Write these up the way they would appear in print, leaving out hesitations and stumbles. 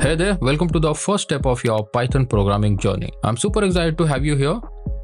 Hey there, welcome to the first step of your Python programming journey. I'm super excited to have you here.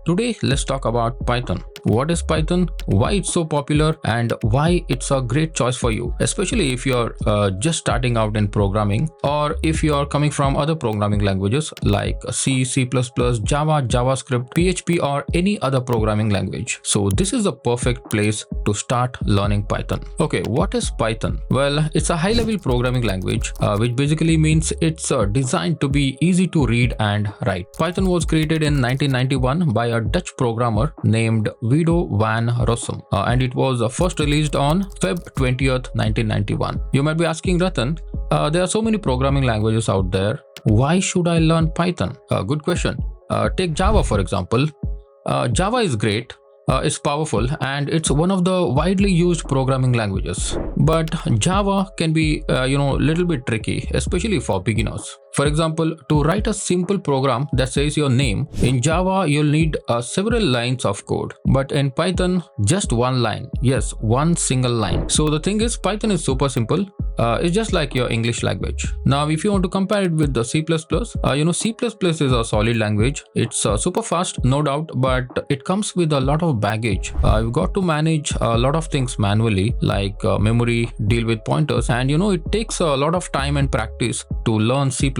Today, let's talk about Python. What is Python, why it's so popular, and why it's a great choice for you, especially if you're just starting out in programming or if you're coming from other programming languages like C, C++, Java, JavaScript, PHP, or any other programming language. So this is the perfect place to start learning Python. Okay, what is Python? Well, it's a high-level programming language, which basically means it's designed to be easy to read and write. Python was created in 1991 by a Dutch programmer named Guido van Rossum, and it was first released on Feb 20th, 1991. You might be asking, Ratan, there are so many programming languages out there. Why should I learn Python? Good question. Take Java, for example. Java is great. It's powerful and it's one of the widely used programming languages. But Java can be, little bit tricky, especially for beginners. For example, to write a simple program that says your name, in Java you'll need several lines of code. But in Python, just one line. Yes, one single line. So the thing is, Python is super simple. It's just like your English language. Now, if you want to compare it with the C++, C++ is a solid language. It's super fast, no doubt, but it comes with a lot of baggage. You've got to manage a lot of things manually, like memory, deal with pointers, and it takes a lot of time and practice to learn C++.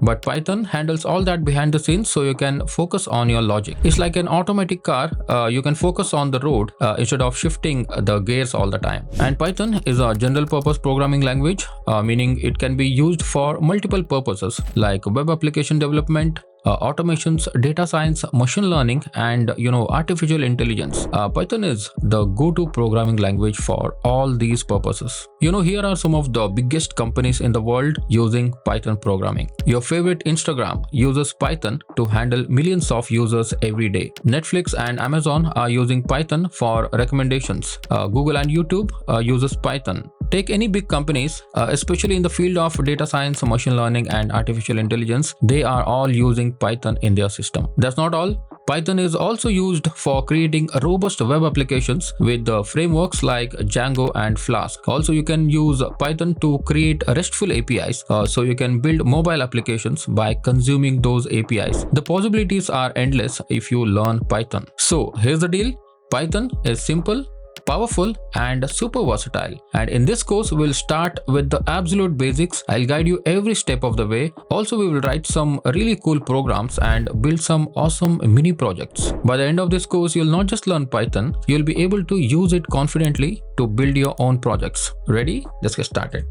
But Python handles all that behind the scenes, so you can focus on your logic. It's like an automatic car. You can focus on the road instead of shifting the gears all the time. And Python is a general purpose programming language, meaning it can be used for multiple purposes like web application development, automations, data science, machine learning, and artificial intelligence. Python is the go-to programming language for all these purposes. Here are some of the biggest companies in the world using Python programming. Your favorite Instagram uses Python to handle millions of users every day. Netflix and Amazon are using Python for recommendations. Google and YouTube uses Python. Take any big companies, especially in the field of data science, machine learning, and artificial intelligence, they are all using Python in their system. That's not all. Python is also used for creating robust web applications with frameworks like Django and Flask. Also, you can use Python to create RESTful APIs, so you can build mobile applications by consuming those APIs. The possibilities are endless if you learn Python. So here's the deal. Python is simple, powerful, and super versatile. And in this course, we'll start with the absolute basics. I'll guide you every step of the way. Also, we will write some really cool programs and build some awesome mini projects. By the end of this course, you'll not just learn Python, you'll be able to use it confidently to build your own projects. Ready? Let's get started.